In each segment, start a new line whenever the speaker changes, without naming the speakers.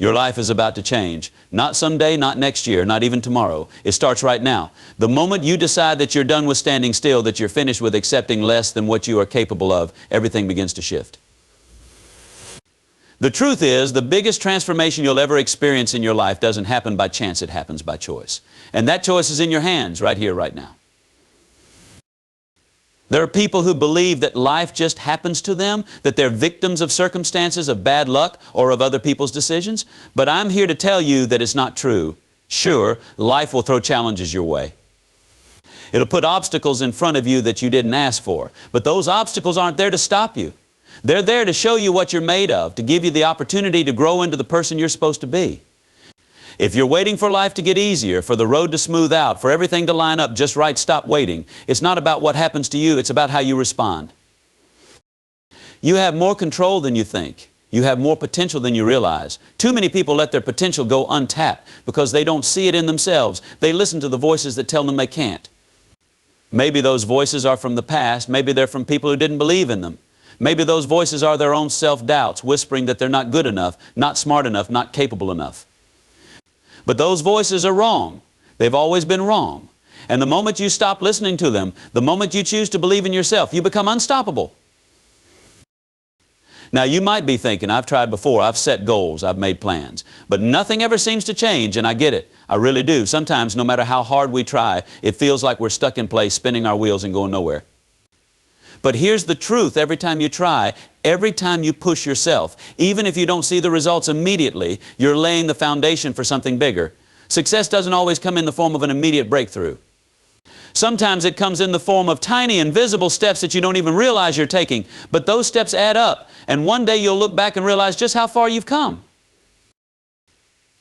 Your life is about to change. Not someday, not next year, not even tomorrow. It starts right now. The moment you decide that you're done with standing still, that you're finished with accepting less than what you are capable of, everything begins to shift. The truth is, the biggest transformation you'll ever experience in your life doesn't happen by chance, it happens by choice. And that choice is in your hands right here, right now. There are people who believe that life just happens to them, that they're victims of circumstances, of bad luck, or of other people's decisions. But I'm here to tell you that it's not true. Sure, life will throw challenges your way. It'll put obstacles in front of you that you didn't ask for. But those obstacles aren't there to stop you. They're there to show you what you're made of, to give you the opportunity to grow into the person you're supposed to be. If you're waiting for life to get easier, for the road to smooth out, for everything to line up just right, stop waiting. It's not about what happens to you, it's about how you respond. You have more control than you think. You have more potential than you realize. Too many people let their potential go untapped because they don't see it in themselves. They listen to the voices that tell them they can't. Maybe those voices are from the past. Maybe they're from people who didn't believe in them. Maybe those voices are their own self-doubts, whispering that they're not good enough, not smart enough, not capable enough. But those voices are wrong. They've always been wrong. And the moment you stop listening to them, the moment you choose to believe in yourself, you become unstoppable. Now you might be thinking, I've tried before, I've set goals, I've made plans, but nothing ever seems to change, and I get it. I really do. Sometimes, no matter how hard we try, it feels like we're stuck in place, spinning our wheels and going nowhere. But here's the truth: every time you try, every time you push yourself, even if you don't see the results immediately, you're laying the foundation for something bigger. Success doesn't always come in the form of an immediate breakthrough. Sometimes it comes in the form of tiny, invisible steps that you don't even realize you're taking, but those steps add up, and one day you'll look back and realize just how far you've come.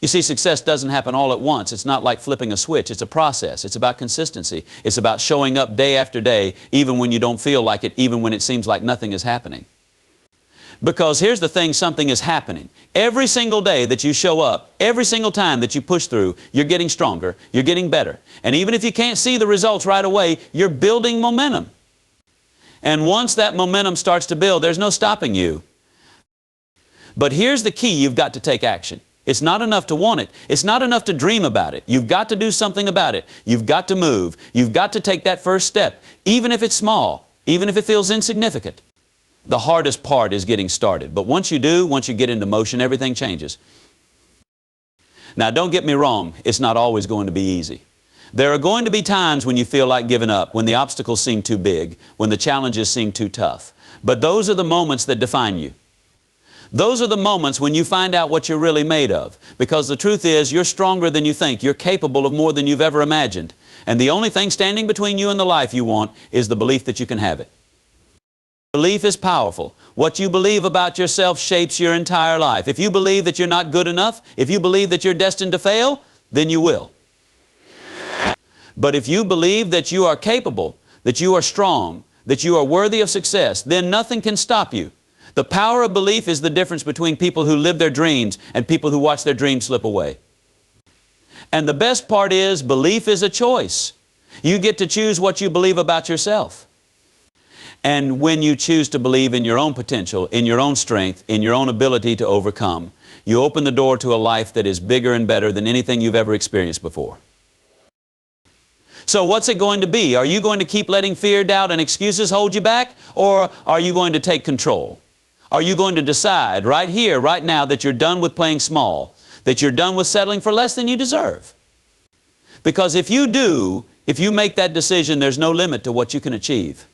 You see, success doesn't happen all at once. It's not like flipping a switch. It's a process. It's about consistency. It's about showing up day after day, even when you don't feel like it, even when it seems like nothing is happening. Because here's the thing, something is happening. Every single day that you show up, every single time that you push through, you're getting stronger, you're getting better. And even if you can't see the results right away, you're building momentum. And once that momentum starts to build, there's no stopping you. But here's the key: you've got to take action. It's not enough to want it. It's not enough to dream about it. You've got to do something about it. You've got to move. You've got to take that first step, even if it's small, even if it feels insignificant. The hardest part is getting started. But once you do, once you get into motion, everything changes. Now, don't get me wrong. It's not always going to be easy. There are going to be times when you feel like giving up, when the obstacles seem too big, when the challenges seem too tough. But those are the moments that define you. Those are the moments when you find out what you're really made of. Because the truth is, you're stronger than you think. You're capable of more than you've ever imagined. And the only thing standing between you and the life you want is the belief that you can have it. Belief is powerful. What you believe about yourself shapes your entire life. If you believe that you're not good enough, if you believe that you're destined to fail, then you will. But if you believe that you are capable, that you are strong, that you are worthy of success, then nothing can stop you. The power of belief is the difference between people who live their dreams and people who watch their dreams slip away. And the best part is, belief is a choice. You get to choose what you believe about yourself. And when you choose to believe in your own potential, in your own strength, in your own ability to overcome, you open the door to a life that is bigger and better than anything you've ever experienced before. So what's it going to be? Are you going to keep letting fear, doubt, and excuses hold you back? Or are you going to take control? Are you going to decide right here, right now, that you're done with playing small, that you're done with settling for less than you deserve? Because if you do, if you make that decision, there's no limit to what you can achieve.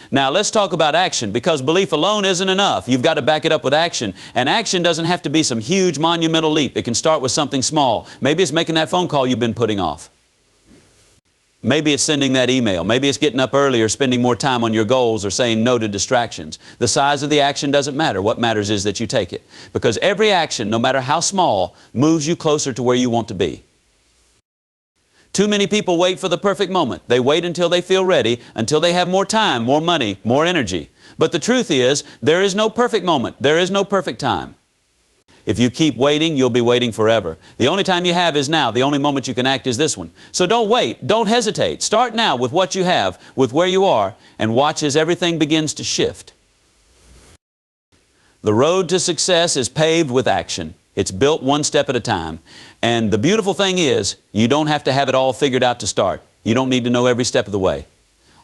Now let's talk about action, because belief alone isn't enough. You've got to back it up with action. And action doesn't have to be some huge monumental leap. It can start with something small. Maybe it's making that phone call you've been putting off. Maybe it's sending that email. Maybe it's getting up early or spending more time on your goals or saying no to distractions. The size of the action doesn't matter. What matters is that you take it. Because every action, no matter how small, moves you closer to where you want to be. Too many people wait for the perfect moment. They wait until they feel ready, until they have more time, more money, more energy. But the truth is, there is no perfect moment. There is no perfect time. If you keep waiting, you'll be waiting forever. The only time you have is now. The only moment you can act is this one. So don't wait. Don't hesitate. Start now with what you have, with where you are, and watch as everything begins to shift. The road to success is paved with action. It's built one step at a time. And the beautiful thing is, you don't have to have it all figured out to start. You don't need to know every step of the way.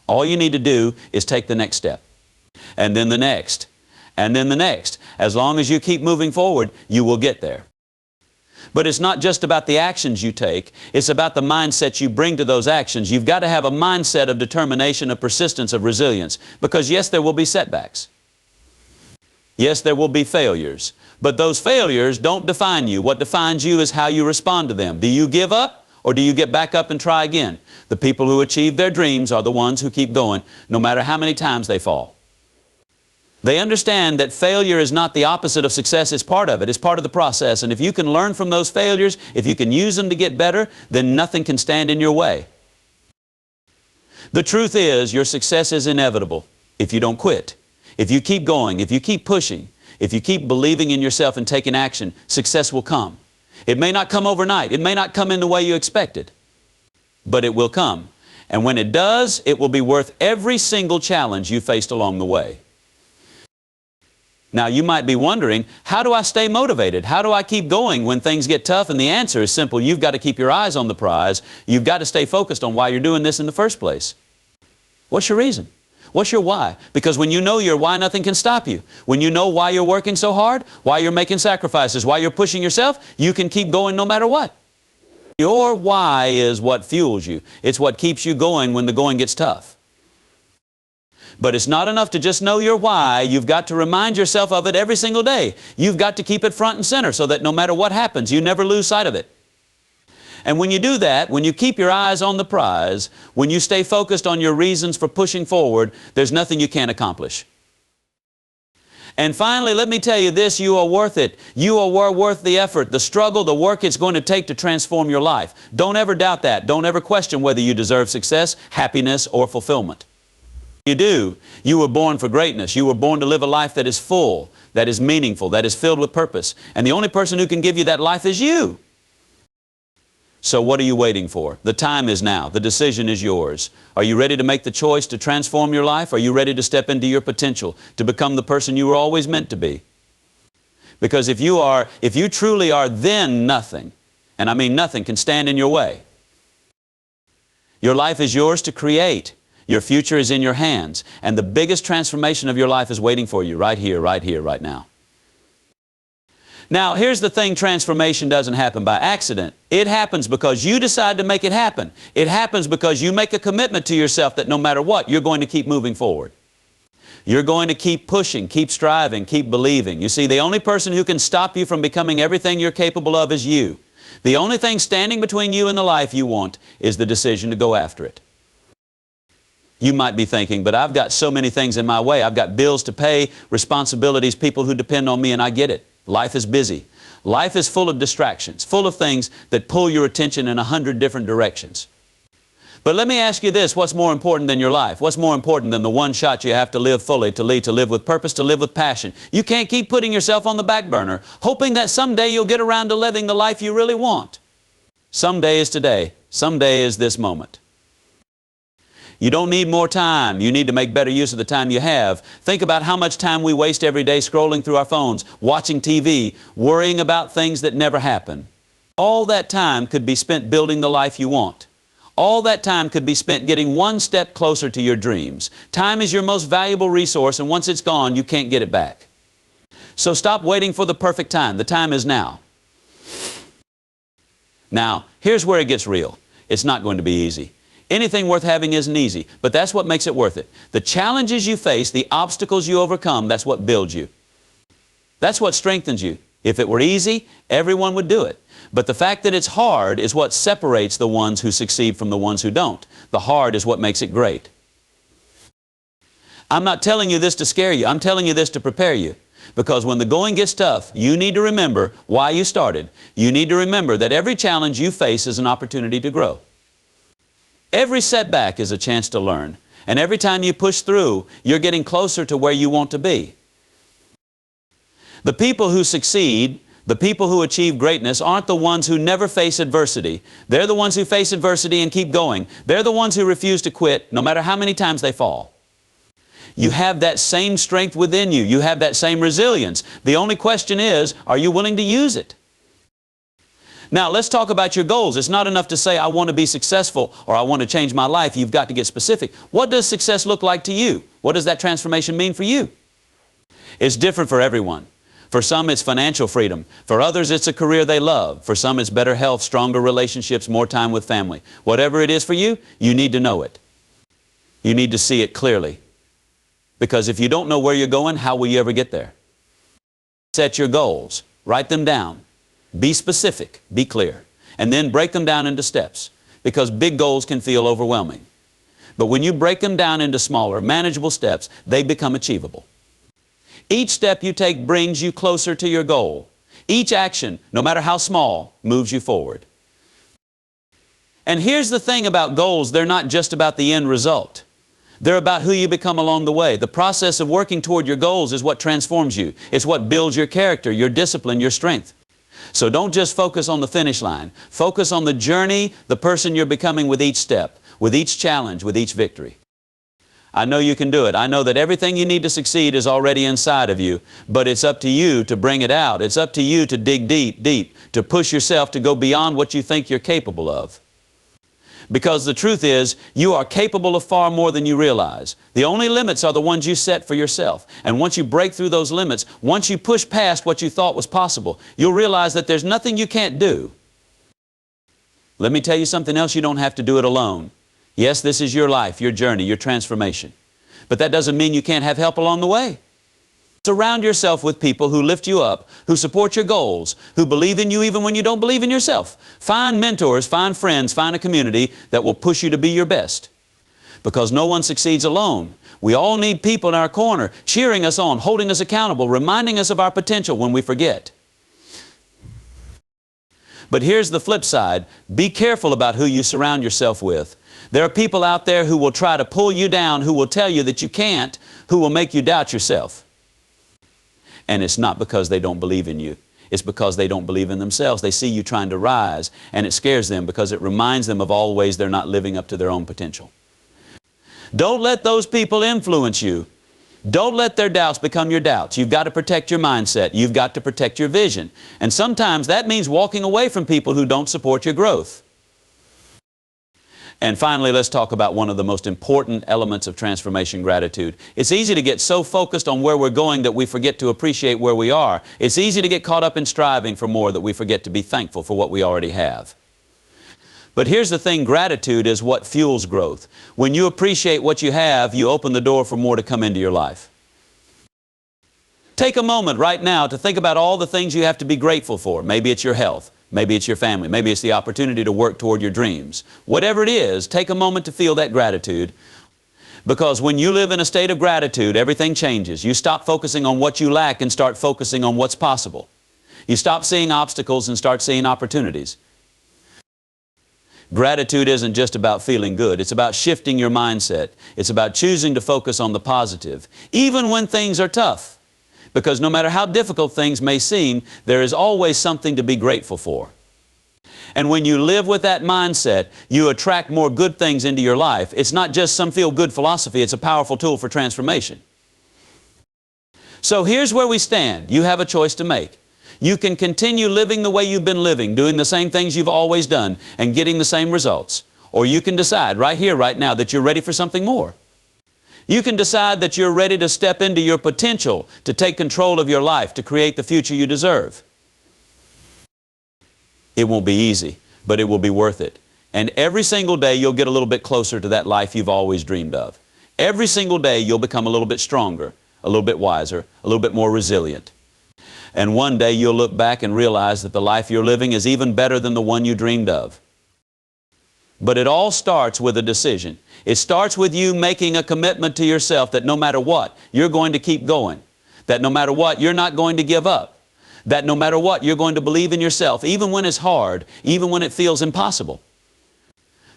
All you need to do is take the next step. And then the next. And then the next. As long as you keep moving forward, you will get there. But it's not just about the actions you take. It's about the mindset you bring to those actions. You've got to have a mindset of determination, of persistence, of resilience. Because yes, there will be setbacks. Yes, there will be failures. But those failures don't define you. What defines you is how you respond to them. Do you give up, or do you get back up and try again? The people who achieve their dreams are the ones who keep going, no matter how many times they fall. They understand that failure is not the opposite of success. It's part of it. It's part of the process. And if you can learn from those failures, if you can use them to get better, then nothing can stand in your way. The truth is, your success is inevitable if you don't quit. If you keep going, if you keep pushing, if you keep believing in yourself and taking action, success will come. It may not come overnight. It may not come in the way you expected, but it will come. And when it does, it will be worth every single challenge you faced along the way. Now, you might be wondering, how do I stay motivated? How do I keep going when things get tough? And the answer is simple. You've got to keep your eyes on the prize. You've got to stay focused on why you're doing this in the first place. What's your reason? What's your why? Because when you know your why, nothing can stop you. When you know why you're working so hard, why you're making sacrifices, why you're pushing yourself, you can keep going no matter what. Your why is what fuels you. It's what keeps you going when the going gets tough. But it's not enough to just know your why. You've got to remind yourself of it every single day. You've got to keep it front and center so that no matter what happens, you never lose sight of it. And when you do that, when you keep your eyes on the prize, when you stay focused on your reasons for pushing forward, there's nothing you can't accomplish. And finally, let me tell you this, you are worth it. You are worth the effort, the struggle, the work it's going to take to transform your life. Don't ever doubt that. Don't ever question whether you deserve success, happiness, or fulfillment. You do. You were born for greatness. You were born to live a life that is full, that is meaningful, that is filled with purpose. And the only person who can give you that life is you. So what are you waiting for? The time is now. The decision is yours. Are you ready to make the choice to transform your life? Are you ready to step into your potential, to become the person you were always meant to be? Because if you truly are, then nothing, and I mean nothing, can stand in your way. Your life is yours to create. Your future is in your hands. And the biggest transformation of your life is waiting for you right here, right now. Now, here's the thing, transformation doesn't happen by accident. It happens because you decide to make it happen. It happens because you make a commitment to yourself that no matter what, you're going to keep moving forward. You're going to keep pushing, keep striving, keep believing. You see, the only person who can stop you from becoming everything you're capable of is you. The only thing standing between you and the life you want is the decision to go after it. You might be thinking, but I've got so many things in my way. I've got bills to pay, responsibilities, people who depend on me, and I get it. Life is busy. Life is full of distractions, full of things that pull your attention in 100 different directions. But let me ask you this, what's more important than your life? What's more important than the one shot you have to live fully, to live with purpose, to live with passion? You can't keep putting yourself on the back burner, hoping that someday you'll get around to living the life you really want. Someday is today. Someday is this moment. You don't need more time. You need to make better use of the time you have. Think about how much time we waste every day scrolling through our phones, watching TV, worrying about things that never happen. All that time could be spent building the life you want. All that time could be spent getting one step closer to your dreams. Time is your most valuable resource, and once it's gone, you can't get it back. So stop waiting for the perfect time. The time is now. Now, here's where it gets real. It's not going to be easy. Anything worth having isn't easy, but that's what makes it worth it. The challenges you face, the obstacles you overcome, that's what builds you. That's what strengthens you. If it were easy, everyone would do it. But the fact that it's hard is what separates the ones who succeed from the ones who don't. The hard is what makes it great. I'm not telling you this to scare you. I'm telling you this to prepare you. Because when the going gets tough, you need to remember why you started. You need to remember that every challenge you face is an opportunity to grow. Every setback is a chance to learn. And every time you push through, you're getting closer to where you want to be. The people who succeed, the people who achieve greatness, aren't the ones who never face adversity. They're the ones who face adversity and keep going. They're the ones who refuse to quit, no matter how many times they fall. You have that same strength within you. You have that same resilience. The only question is, are you willing to use it? Now, let's talk about your goals. It's not enough to say, I want to be successful or I want to change my life. You've got to get specific. What does success look like to you? What does that transformation mean for you? It's different for everyone. For some, it's financial freedom. For others, it's a career they love. For some, it's better health, stronger relationships, more time with family. Whatever it is for you, you need to know it. You need to see it clearly. Because if you don't know where you're going, how will you ever get there? Set your goals. Write them down. Be specific. Be clear. And then break them down into steps. Because big goals can feel overwhelming. But when you break them down into smaller, manageable steps, they become achievable. Each step you take brings you closer to your goal. Each action, no matter how small, moves you forward. And here's the thing about goals, they're not just about the end result. They're about who you become along the way. The process of working toward your goals is what transforms you. It's what builds your character, your discipline, your strength. So don't just focus on the finish line. Focus on the journey, the person you're becoming with each step, with each challenge, with each victory. I know you can do it. I know that everything you need to succeed is already inside of you, but it's up to you to bring it out. It's up to you to dig deep, deep, to push yourself to go beyond what you think you're capable of. Because the truth is, you are capable of far more than you realize. The only limits are the ones you set for yourself. And once you break through those limits, once you push past what you thought was possible, you'll realize that there's nothing you can't do. Let me tell you something else, you don't have to do it alone. Yes, this is your life, your journey, your transformation. But that doesn't mean you can't have help along the way. Surround yourself with people who lift you up, who support your goals, who believe in you even when you don't believe in yourself. Find mentors, find friends, find a community that will push you to be your best. Because no one succeeds alone. We all need people in our corner, cheering us on, holding us accountable, reminding us of our potential when we forget. But here's the flip side. Be careful about who you surround yourself with. There are people out there who will try to pull you down, who will tell you that you can't, who will make you doubt yourself. And it's not because they don't believe in you. It's because they don't believe in themselves. They see you trying to rise, and it scares them because it reminds them of all ways they're not living up to their own potential. Don't let those people influence you. Don't let their doubts become your doubts. You've got to protect your mindset. You've got to protect your vision. And sometimes that means walking away from people who don't support your growth. And finally, let's talk about one of the most important elements of transformation, gratitude. It's easy to get so focused on where we're going that we forget to appreciate where we are. It's easy to get caught up in striving for more that we forget to be thankful for what we already have. But here's the thing, gratitude is what fuels growth. When you appreciate what you have, you open the door for more to come into your life. Take a moment right now to think about all the things you have to be grateful for. Maybe it's your health. Maybe it's your family. Maybe it's the opportunity to work toward your dreams. Whatever it is, take a moment to feel that gratitude. Because when you live in a state of gratitude, everything changes. You stop focusing on what you lack and start focusing on what's possible. You stop seeing obstacles and start seeing opportunities. Gratitude isn't just about feeling good. It's about shifting your mindset. It's about choosing to focus on the positive, even when things are tough. Because no matter how difficult things may seem, there is always something to be grateful for. And when you live with that mindset, you attract more good things into your life. It's not just some feel-good philosophy, it's a powerful tool for transformation. So here's where we stand. You have a choice to make. You can continue living the way you've been living, doing the same things you've always done, and getting the same results. Or you can decide right here, right now, that you're ready for something more. You can decide that you're ready to step into your potential, to take control of your life, to create the future you deserve. It won't be easy, but it will be worth it. And every single day you'll get a little bit closer to that life you've always dreamed of. Every single day you'll become a little bit stronger, a little bit wiser, a little bit more resilient. And one day you'll look back and realize that the life you're living is even better than the one you dreamed of. But it all starts with a decision. It starts with you making a commitment to yourself that no matter what, you're going to keep going. That no matter what, you're not going to give up. That no matter what, you're going to believe in yourself, even when it's hard, even when it feels impossible.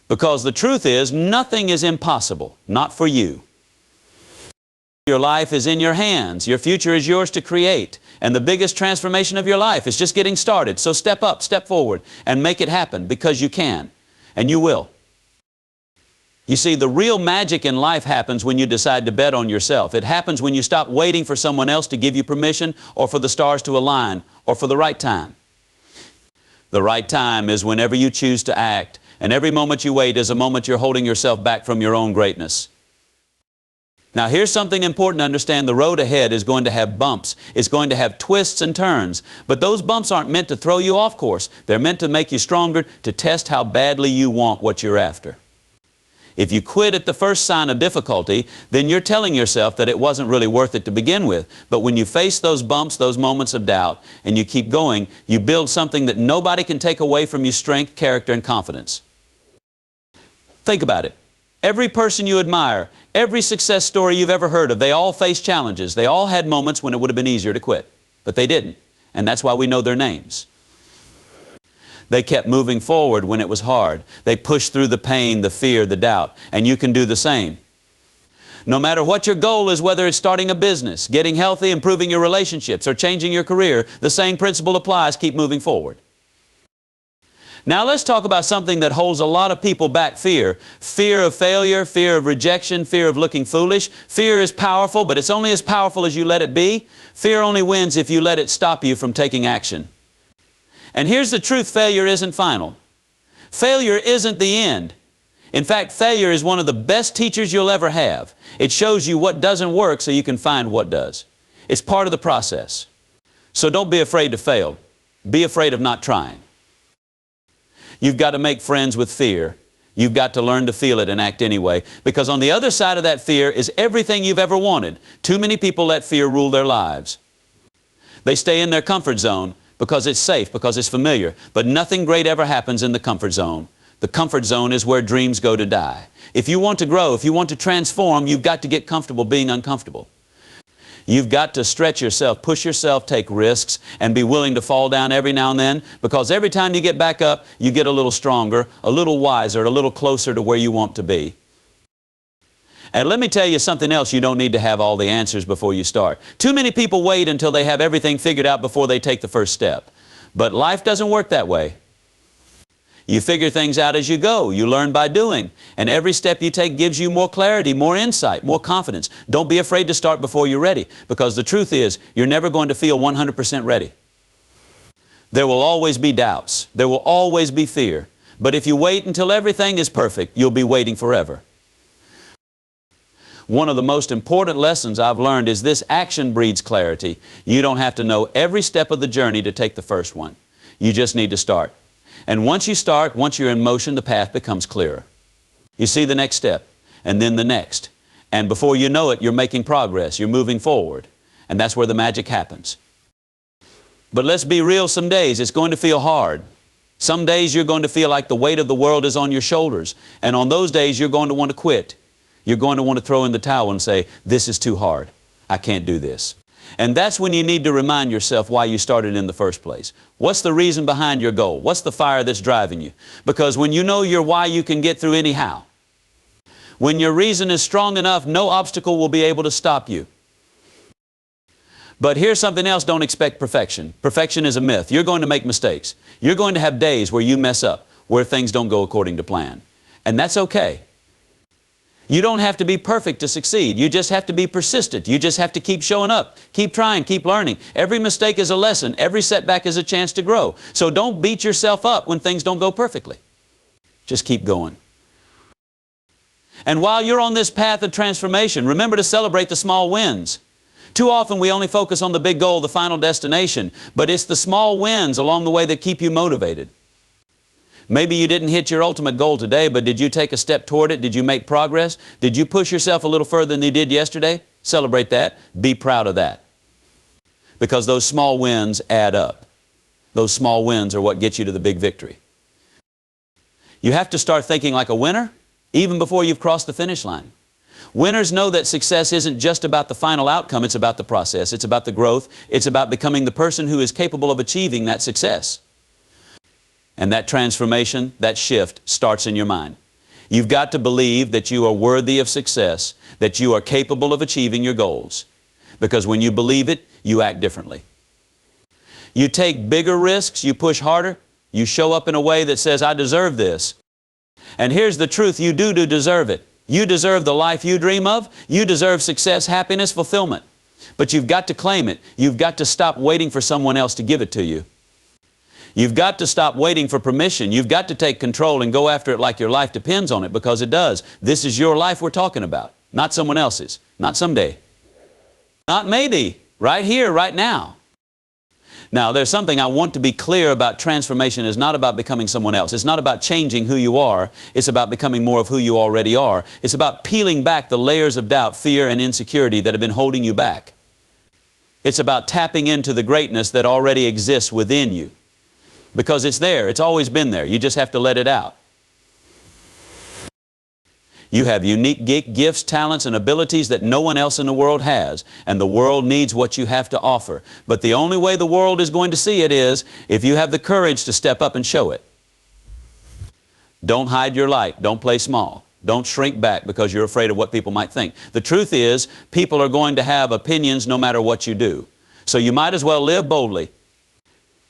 Because the truth is, nothing is impossible, not for you. Your life is in your hands. Your future is yours to create. And the biggest transformation of your life is just getting started. So step up, step forward, and make it happen because you can. And you will. You see, the real magic in life happens when you decide to bet on yourself. It happens when you stop waiting for someone else to give you permission or for the stars to align or for the right time. The right time is whenever you choose to act, and every moment you wait is a moment you're holding yourself back from your own greatness. Now here's something important to understand. The road ahead is going to have bumps. It's going to have twists and turns. But those bumps aren't meant to throw you off course. They're meant to make you stronger, to test how badly you want what you're after. If you quit at the first sign of difficulty, then you're telling yourself that it wasn't really worth it to begin with. But when you face those bumps, those moments of doubt, and you keep going, you build something that nobody can take away from you: strength, character, and confidence. Think about it. Every person you admire, every success story you've ever heard of, they all faced challenges. They all had moments when it would have been easier to quit. But they didn't. And that's why we know their names. They kept moving forward when it was hard. They pushed through the pain, the fear, the doubt. And you can do the same. No matter what your goal is, whether it's starting a business, getting healthy, improving your relationships, or changing your career, the same principle applies: keep moving forward. Now let's talk about something that holds a lot of people back: fear. Fear of failure, fear of rejection, fear of looking foolish. Fear is powerful, but it's only as powerful as you let it be. Fear only wins if you let it stop you from taking action. And here's the truth: failure isn't final. Failure isn't the end. In fact, failure is one of the best teachers you'll ever have. It shows you what doesn't work so you can find what does. It's part of the process. So don't be afraid to fail. Be afraid of not trying. You've got to make friends with fear. You've got to learn to feel it and act anyway, because on the other side of that fear is everything you've ever wanted. Too many people let fear rule their lives. They stay in their comfort zone because it's safe, because it's familiar. But nothing great ever happens in the comfort zone. The comfort zone is where dreams go to die. If you want to grow, if you want to transform, you've got to get comfortable being uncomfortable. You've got to stretch yourself, push yourself, take risks, and be willing to fall down every now and then, because every time you get back up, you get a little stronger, a little wiser, a little closer to where you want to be. And let me tell you something else: you don't need to have all the answers before you start. Too many people wait until they have everything figured out before they take the first step. But life doesn't work that way. You figure things out as you go. You learn by doing. And every step you take gives you more clarity, more insight, more confidence. Don't be afraid to start before you're ready, because the truth is, you're never going to feel 100% ready. There will always be doubts. There will always be fear. But if you wait until everything is perfect, you'll be waiting forever. One of the most important lessons I've learned is this: action breeds clarity. You don't have to know every step of the journey to take the first one. You just need to start. And once you start, once you're in motion, the path becomes clearer. You see the next step, and then the next. And before you know it, you're making progress. You're moving forward. And that's where the magic happens. But let's be real, some days it's going to feel hard. Some days you're going to feel like the weight of the world is on your shoulders. And on those days, you're going to want to quit. You're going to want to throw in the towel and say, "This is too hard. I can't do this." And that's when you need to remind yourself why you started in the first place. What's the reason behind your goal? What's the fire that's driving you? Because when you know your why, you can get through anyhow. When your reason is strong enough, no obstacle will be able to stop you. But here's something else: don't expect perfection. Perfection is a myth. You're going to make mistakes. You're going to have days where you mess up, where things don't go according to plan. And that's okay. You don't have to be perfect to succeed. You just have to be persistent. You just have to keep showing up, keep trying, keep learning. Every mistake is a lesson. Every setback is a chance to grow. So don't beat yourself up when things don't go perfectly. Just keep going. And while you're on this path of transformation, remember to celebrate the small wins. Too often we only focus on the big goal, the final destination, but it's the small wins along the way that keep you motivated. Maybe you didn't hit your ultimate goal today, but did you take a step toward it? Did you make progress? Did you push yourself a little further than you did yesterday? Celebrate that. Be proud of that. Because those small wins add up. Those small wins are what get you to the big victory. You have to start thinking like a winner even before you've crossed the finish line. Winners know that success isn't just about the final outcome, it's about the process, it's about the growth, it's about becoming the person who is capable of achieving that success. And that transformation, that shift, starts in your mind. You've got to believe that you are worthy of success, that you are capable of achieving your goals. Because when you believe it, you act differently. You take bigger risks, you push harder, you show up in a way that says, "I deserve this." And here's the truth, you do deserve it. You deserve the life you dream of. You deserve success, happiness, fulfillment. But you've got to claim it. You've got to stop waiting for someone else to give it to you. You've got to stop waiting for permission. You've got to take control and go after it like your life depends on it, because it does. This is your life we're talking about, not someone else's, not someday, not maybe, right here, right now. Now, there's something I want to be clear about. Transformation is not about becoming someone else. It's not about changing who you are. It's about becoming more of who you already are. It's about peeling back the layers of doubt, fear, and insecurity that have been holding you back. It's about tapping into the greatness that already exists within you. Because it's there. It's always been there. You just have to let it out. You have unique gifts, talents, and abilities that no one else in the world has. And the world needs what you have to offer. But the only way the world is going to see it is if you have the courage to step up and show it. Don't hide your light. Don't play small. Don't shrink back because you're afraid of what people might think. The truth is, people are going to have opinions no matter what you do. So you might as well live boldly.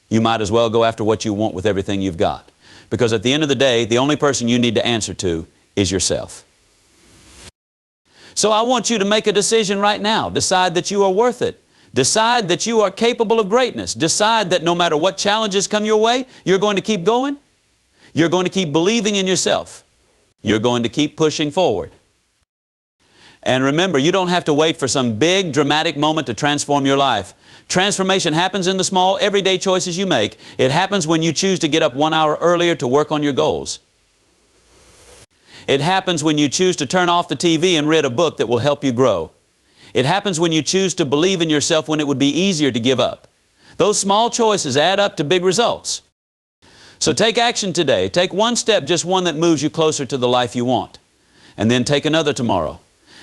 You might as well go after what you want with everything you've got. Because at the end of the day, the only person you need to answer to is yourself. So I want you to make a decision right now. Decide that you are worth it. Decide that you are capable of greatness. Decide that no matter what challenges come your way, you're going to keep going. You're going to keep believing in yourself. You're going to keep pushing forward. And remember, you don't have to wait for some big, dramatic moment to transform your life. Transformation happens in the small, everyday choices you make. It happens when you choose to get up 1 hour earlier to work on your goals. It happens when you choose to turn off the TV and read a book that will help you grow. It happens when you choose to believe in yourself when it would be easier to give up. Those small choices add up to big results. So take action today. Take one step, just one that moves you closer to the life you want. And then take another tomorrow.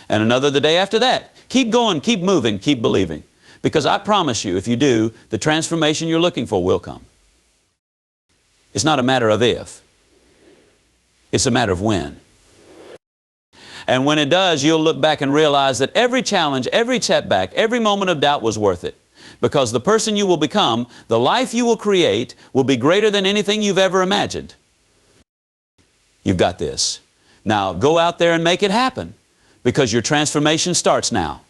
And another the day after that. Keep going, keep moving, keep believing. Because I promise you, if you do, the transformation you're looking for will come. It's not a matter of if. It's a matter of when. And when it does, you'll look back and realize that every challenge, every setback, every moment of doubt was worth it. Because the person you will become, the life you will create, will be greater than anything you've ever imagined. You've got this. Now, go out there and make it happen. Because your transformation starts now.